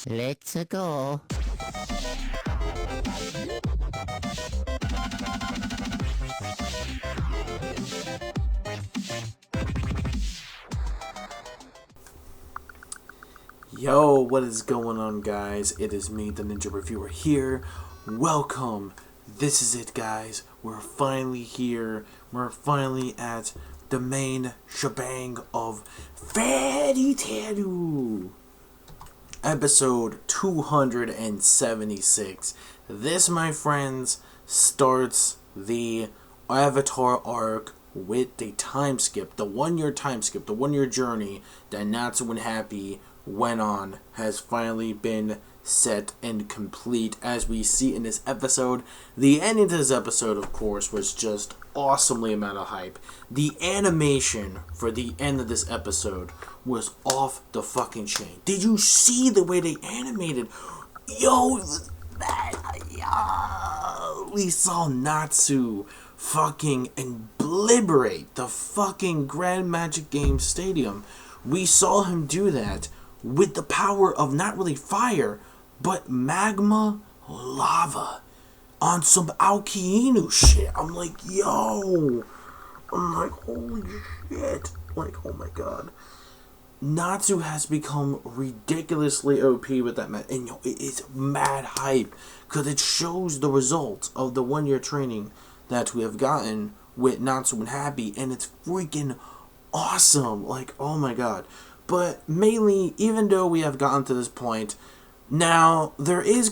Let's go. Yo, what is going on, guys? It is me, the Ninja Reviewer here. Welcome. This is it, guys. We're finally here. We're finally at the main shebang of Fairy Tail. Episode 276. This, my friends, starts the Avatar arc with the time skip, the 1 year time skip, the 1 year journey that Natsu and Happy went on has finally been set and complete, as we see in this episode. The ending to this episode, of course, was just awesomely amount of hype. The animation for the end of this episode was off the fucking chain. Did you see the way they animated? We saw Natsu fucking obliterate the fucking Grand Magic Game Stadium. We saw him do that with the power of not really fire, but magma lava on some Aokinu shit. I'm like, yo. I'm like, holy shit. Like, oh my god. Natsu has become ridiculously OP with that and it's mad hype because it shows the results of the 1 year training that we have gotten with Natsu and Happy, and it's freaking awesome. Like, oh my god. But mainly, even though we have gotten to this point, now there is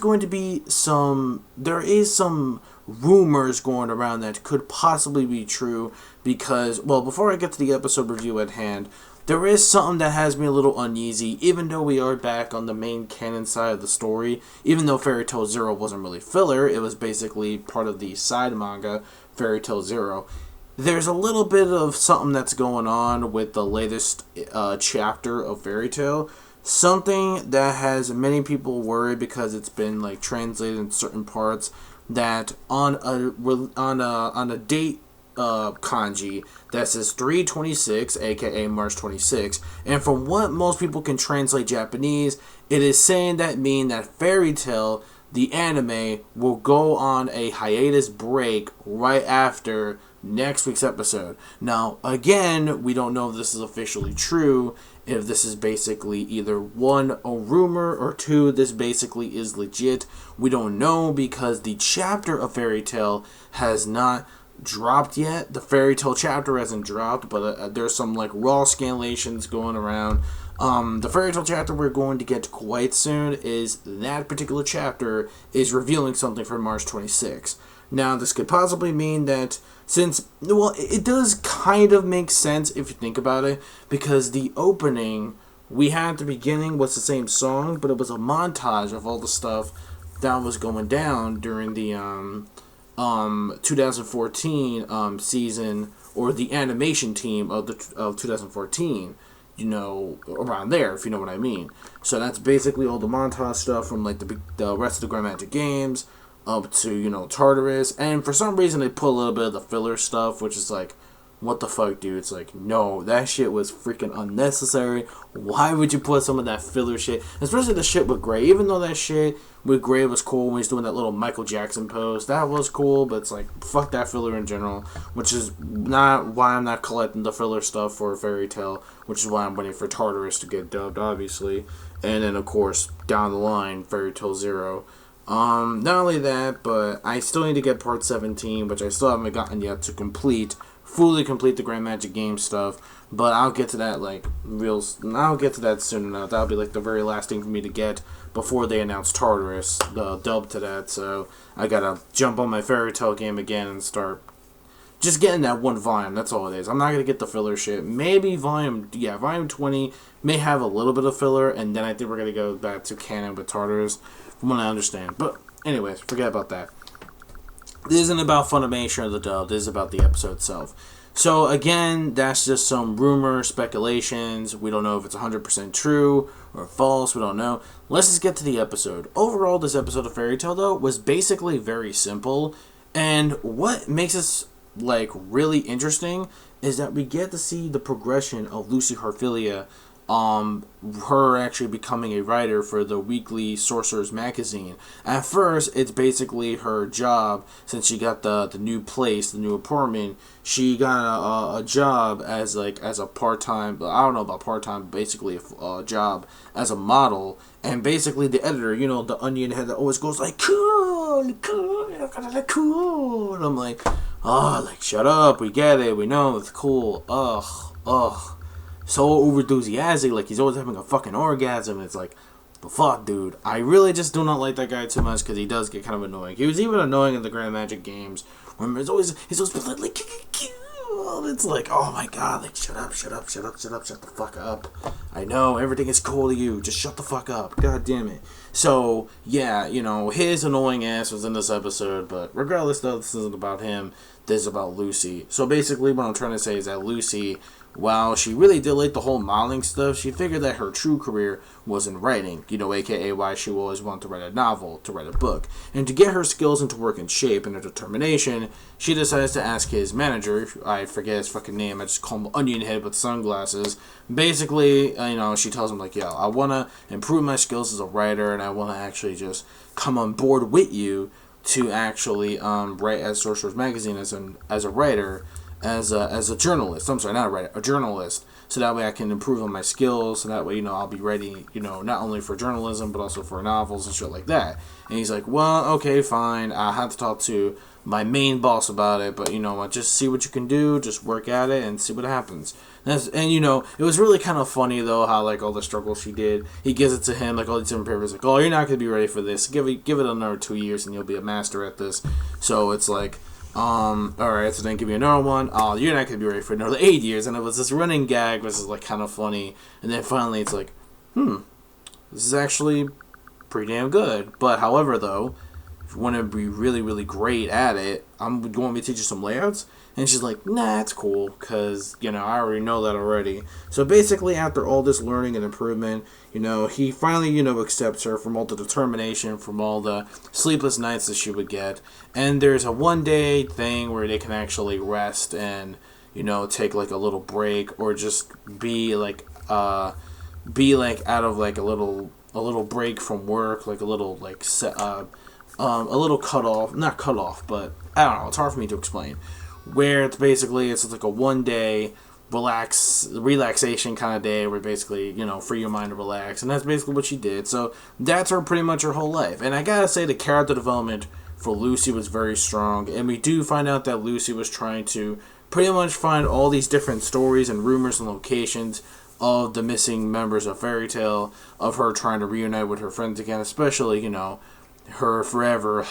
some rumors going around that could possibly be true, because, well, before I get to the episode review at hand, there is something that has me a little uneasy, even though we are back on the main canon side of the story. Even though Fairy Tail Zero wasn't really filler, it was basically part of the side manga, Fairy Tail Zero. There's a little bit of something that's going on with the latest chapter of Fairy Tail. Something that has many people worried because it's been like translated in certain parts, that on a date kanji that says 3/26, aka March 26, and from what most people can translate Japanese, it is saying that Fairy Tail, the anime, will go on a hiatus break right after next week's episode. Now, again, we don't know if this is officially true, if this is basically either one, a rumor, or two, this basically is legit. We don't know because the chapter of Fairy Tail has not dropped yet. The Fairy Tail chapter hasn't dropped, but there's some like raw scanlations going around. The Fairy Tail chapter we're going to get to quite soon is that particular chapter is revealing something for March 26. Now, this could possibly mean that it does kind of make sense if you think about it, because the opening we had at the beginning was the same song, but it was a montage of all the stuff that was going down during the 2014 season, or the animation team of 2014. Around there, if you know what I mean. So that's basically all the montage stuff from like the rest of the Grand Magic games up to, Tartarus. And for some reason they put a little bit of the filler stuff, which is like, what the fuck, dude? It's like, no, that shit was freaking unnecessary. Why would you put some of that filler shit? Especially the shit with Gray. Even though that shit with Gray was cool when he's doing that little Michael Jackson pose, that was cool, but it's like, fuck that filler in general. Which is not why I'm not collecting the filler stuff for Fairy Tail, which is why I'm waiting for Tartarus to get dubbed, obviously. And then, of course, down the line, Fairy Tail Zero. Not only that, but I still need to get part 17, which I still haven't gotten yet to fully complete the Grand Magic Game stuff, but I'll get to that I'll get to that soon enough. That'll be like the very last thing for me to get before they announce Tartarus, the dub to that, so I gotta jump on my Fairy Tail game again and start just getting that one volume. That's all it is. I'm not gonna get the filler shit. Maybe volume 20 may have a little bit of filler, and then I think we're gonna go back to canon with Tartarus, from what I understand. But anyways, forget about that. This isn't about Funimation or the dub. This is about the episode itself. So again, that's just some rumor, speculations. We don't know if it's 100% true or false. We don't know. Let's just get to the episode. Overall, this episode of Fairy Tail, though, was basically very simple. And what makes us like really interesting is that we get to see the progression of Lucy Harfilia her actually becoming a writer for the weekly Sorcerer's magazine. At first, it's basically her job, since she got the new place, the new apartment. She got a job as a part-time, I don't know about part-time, but basically a job as a model. And basically the editor, the onion head that always goes like, cool, and I'm like, oh, like, shut up, we get it, we know, it's cool, ugh. So over enthusiastic, like he's always having a fucking orgasm. It's like, the fuck, dude. I really just do not like that guy too much, because he does get kind of annoying. He was even annoying in the Grand Magic games. Remember, he's always like, it's like, oh my god, like, shut up, shut the fuck up. I know, everything is cool to you, just shut the fuck up, god damn it. So, yeah, his annoying ass was in this episode, but regardless though, this isn't about him, this is about Lucy. So basically what I'm trying to say is that Lucy, while she really did like the whole modeling stuff, she figured that her true career was in writing, aka why she always wanted to write a novel, to write a book. And to get her skills into work in shape and her determination, she decides to ask his manager, I forget his fucking name, I just call him Onion Head with sunglasses. Basically, she tells him like, yo, I want to improve my skills as a writer, and I want to actually just come on board with you to actually write at Sorcerer's Magazine as a writer, as a journalist. I'm sorry, not a writer, a journalist. So that way I can improve on my skills. So that way, I'll be ready, not only for journalism, but also for novels and shit like that. And he's like, well, okay, fine. I have to talk to my main boss about it, but just see what you can do, just work at it and see what happens. And it was really kind of funny though how like all the struggles she did. He gives it to him like all these different papers, like, oh, you're not gonna be ready for this. Give it another 2 years and you'll be a master at this. So it's like, alright, so then give me another one. Oh, you're not gonna be ready for another 8 years. And it was this running gag, which is like kind of funny. And then finally it's like, this is actually pretty damn good. But however though, if you want to be really, really great at it, you want me to teach you some layouts? And she's like, nah, it's cool, because, I already know that already. So basically, after all this learning and improvement, he finally, accepts her from all the determination, from all the sleepless nights that she would get. And there's a one-day thing where they can actually rest and, take, like, a little break, or just be, like, out of, like, a little break from work, like, a little, like, a little not cut off, but, I don't know, it's hard for me to explain. Where it's like a one-day relaxation kind of day where basically, free your mind to relax. And that's basically what she did. So that's pretty much her whole life. And I gotta say, the character development for Lucy was very strong. And we do find out that Lucy was trying to pretty much find all these different stories and rumors and locations of the missing members of Fairy Tail, of her trying to reunite with her friends again, especially, her forever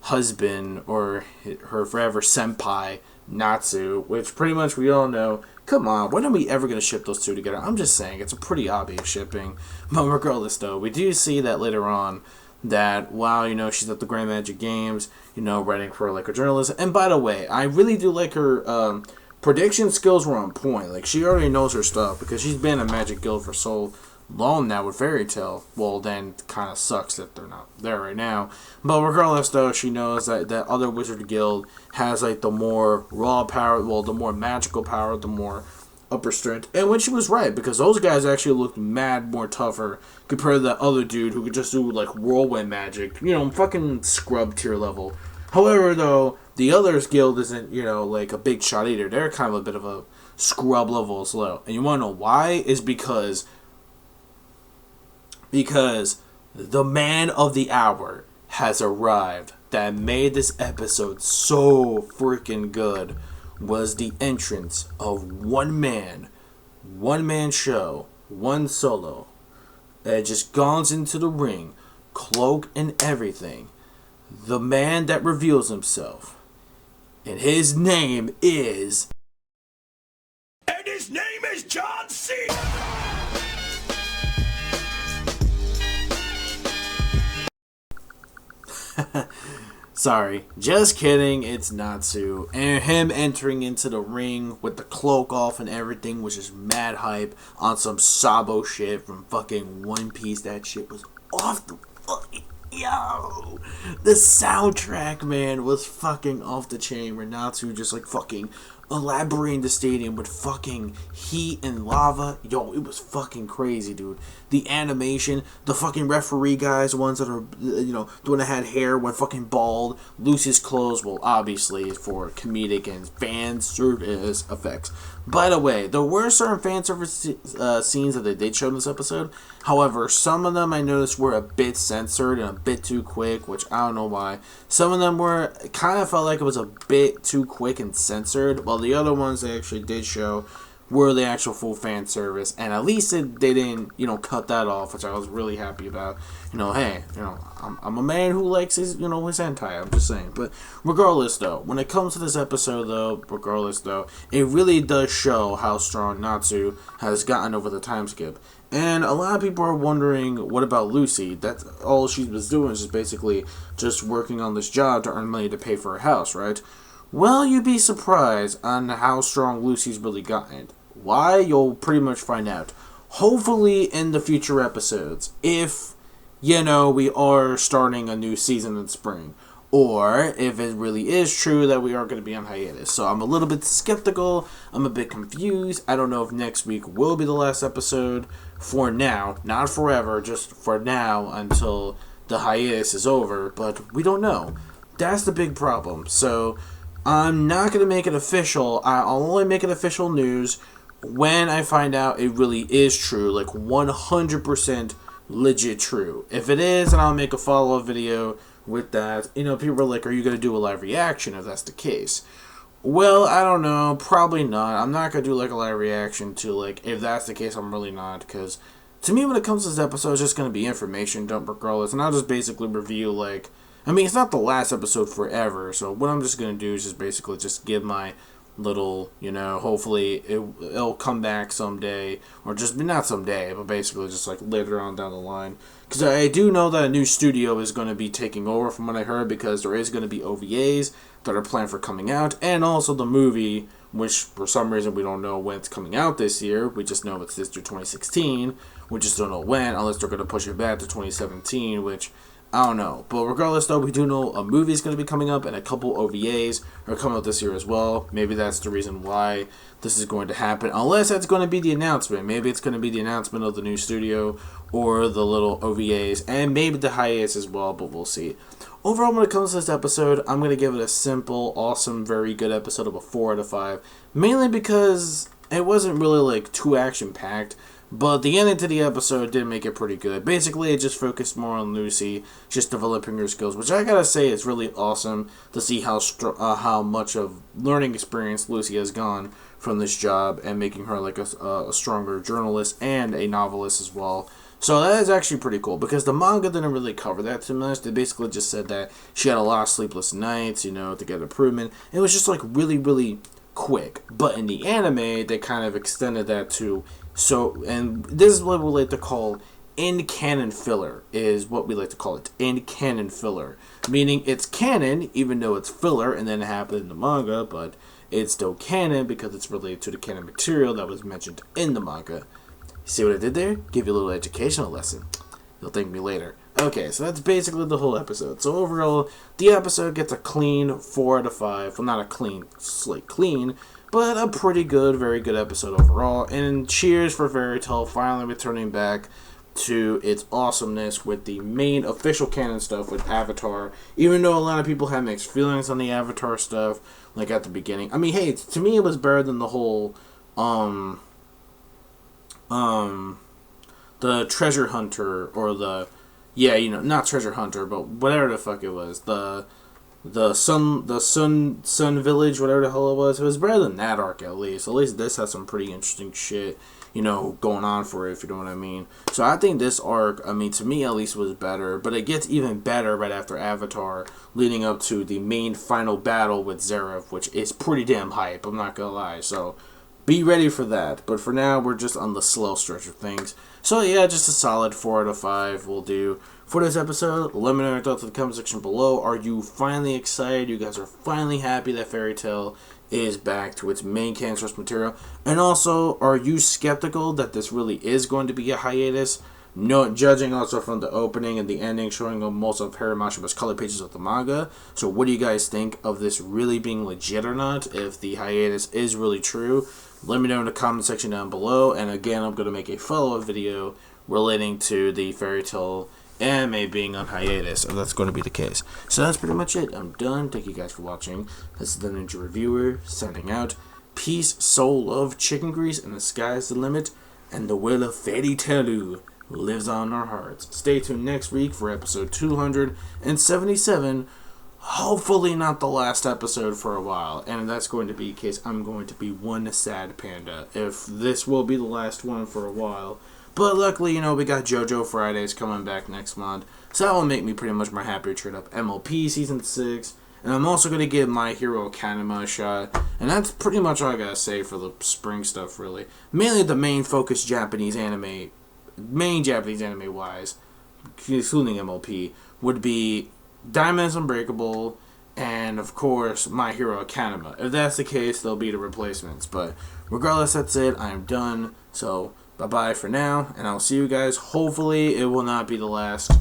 husband, or her forever senpai, Natsu, which pretty much we all know, come on, when are we ever going to ship those two together? I'm just saying, it's a pretty obvious shipping. But regardless though, we do see that later on, that while, she's at the Grand Magic Games, writing for like a journalist. And by the way, I really do like her prediction skills were on point. Like, she already knows her stuff, because she's been in Magic Guild for so long now with Fairy Tail. Well, then it kind of sucks that they're not there right now. But regardless, though, she knows that other Wizard Guild has like the more raw power, well, the more magical power, the more upper strength. And when she was right, because those guys actually looked mad more tougher compared to that other dude who could just do like whirlwind magic, fucking scrub tier level. However, though, the others guild isn't, like a big shot either. They're kind of a bit of a scrub level as well. And you want to know why? Is because the man of the hour has arrived that made this episode so freaking good was the entrance of one man show, one solo, that just goes into the ring, cloak and everything. The man that reveals himself. And his name is... And his name is John C. Sorry, just kidding, it's Natsu. And him entering into the ring with the cloak off and everything was just mad hype on some Sabo shit from fucking One Piece. That shit was off the fucking... Yo! The soundtrack, man, was fucking off the chain, where Natsu just like fucking elaborating the stadium with fucking heat and lava. Yo, it was fucking crazy, dude. The animation, the fucking referee guys, ones that are, the one that had hair went fucking bald, lose his clothes, well, obviously for comedic and fan service effects. By the way, there were certain fan service scenes that they did show in this episode. However, some of them I noticed were a bit censored and a bit too quick, which I don't know why. Some of them were, kind of felt like it was a bit too quick and censored, while the other ones they actually did show were the actual full fan service, and at least they didn't, cut that off, which I was really happy about. Hey, I'm a man who likes his hentai, I'm just saying. But regardless, though, when it comes to this episode, it really does show how strong Natsu has gotten over the time skip. And a lot of people are wondering, what about Lucy? That's all she was doing is just basically just working on this job to earn money to pay for her house, right? Well, you'd be surprised on how strong Lucy's really gotten. Why? You'll pretty much find out. Hopefully in the future episodes, if, we are starting a new season in spring. Or if it really is true that we are going to be on hiatus. So I'm a little bit skeptical. I'm a bit confused. I don't know if next week will be the last episode. For now. Not forever. Just for now until the hiatus is over. But we don't know. That's the big problem. So I'm not going to make it official. I'll only make it official news when I find out it really is true. Like 100% legit true. If it is, then I'll make a follow-up video with that. People are like, are you going to do a live reaction if that's the case? Well, I don't know. Probably not. I'm not going to do like a live reaction to if that's the case, I'm really not. Because to me, when it comes to this episode, it's just going to be information dump regardless. And I'll just basically review it's not the last episode forever. So what I'm just going to do is just basically just give my little, hopefully it'll come back someday, or just not someday, but basically just later on down the line, because I do know that a new studio is going to be taking over from what I heard, because there is going to be OVAs that are planned for coming out, and also the movie, which for some reason we don't know when it's coming out this year. We just know it's this year 2016. We just don't know when, unless they're going to push it back to 2017, which I don't know. But regardless, though, we do know a movie is going to be coming up, and a couple OVAs are coming out this year as well. Maybe that's the reason why this is going to happen. Unless that's going to be the announcement. Maybe it's going to be the announcement of the new studio, or the little OVAs, and maybe the hiatus as well, but we'll see. Overall, when it comes to this episode, I'm going to give it a simple, awesome, very good episode of a 4 out of 5. Mainly because it wasn't really, too action-packed. But the ending to the episode did make it pretty good. Basically, it just focused more on Lucy, just developing her skills, which I gotta say is really awesome to see how much of learning experience Lucy has gone from this job, and making her a stronger journalist and a novelist as well. So that is actually pretty cool, because the manga didn't really cover that too much. They basically just said that she had a lot of sleepless nights, to get improvement. It was just really, really quick. But in the anime, they kind of extended that to... and this is what we like to call in-canon filler, is what we like to call it. In-canon filler. Meaning it's canon, even though it's filler, and then it happened in the manga, but it's still canon because it's related to the canon material that was mentioned in the manga. See what I did there? Give you a little educational lesson. You'll thank me later. Okay, so that's basically the whole episode. So overall, the episode gets a clean 4 out of 5. Well, not a clean, clean, but a pretty good, very good episode overall. And cheers for Fairy Tail finally returning back to its awesomeness with the main official canon stuff with Avatar. Even though a lot of people have mixed feelings on the Avatar stuff, at the beginning. Hey, to me it was better than the whole, the treasure hunter, or the, not treasure hunter, but whatever the fuck it was, the sun village, whatever the hell it was better than that arc at least. At least this has some pretty interesting shit, going on for it, if you know what I mean. So I think this arc, to me at least, was better, but it gets even better right after Avatar, leading up to the main final battle with Zeref, which is pretty damn hype, I'm not gonna lie. So be ready for that. But for now, we're just on the slow stretch of things. So yeah, just a solid 4 out of 5 will do for this episode. Let me know your thoughts in the comment section below. Are you finally excited? You guys are finally happy that Fairy Tail is back to its main canon source material? And also, are you skeptical that this really is going to be a hiatus? No, judging also from the opening and the ending, showing most of Harry Mashima's color pages of the manga. So what do you guys think of this really being legit or not? If the hiatus is really true, let me know in the comment section down below. And again, I'm going to make a follow-up video relating to the Fairy Tail anime being on hiatus, if that's going to be the case. So that's pretty much it. I'm done. Thank you guys for watching. This is the Ninja Reviewer, signing out. Peace, soul, love, chicken grease, and the sky's the limit. And the will of Fairy Tail lives on our hearts. Stay tuned next week for episode 277. Hopefully not the last episode for a while. And if that's going to be the case, I'm going to be one sad panda if this will be the last one for a while. But luckily, we got JoJo Fridays coming back next month. So that will make me pretty much more happier to trade up MLP Season 6. And I'm also going to give My Hero Academia a shot. And that's pretty much all I got to say for the spring stuff, really. Mainly the main focus Japanese anime wise, excluding MLP, would be Diamond's Unbreakable, and of course My Hero Academia. If that's the case, they'll be the replacements. But regardless, that's it. I am done. So bye bye for now, and I'll see you guys. Hopefully, it will not be the last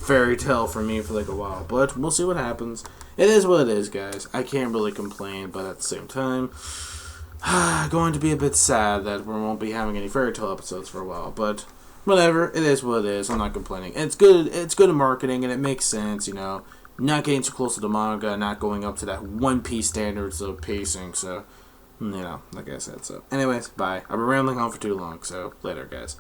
Fairy Tail for me for like a while, but we'll see what happens. It is what it is, guys. I can't really complain, but at the same time, going to be a bit sad that we won't be having any Fairy Tail episodes for a while. But whatever, it is what it is. I'm not complaining. It's good. It's good marketing, and it makes sense. Not getting too close to the manga, not going up to that One Piece standards of pacing. So, like I said. So, anyways, bye. I've been rambling on for too long. So later, guys.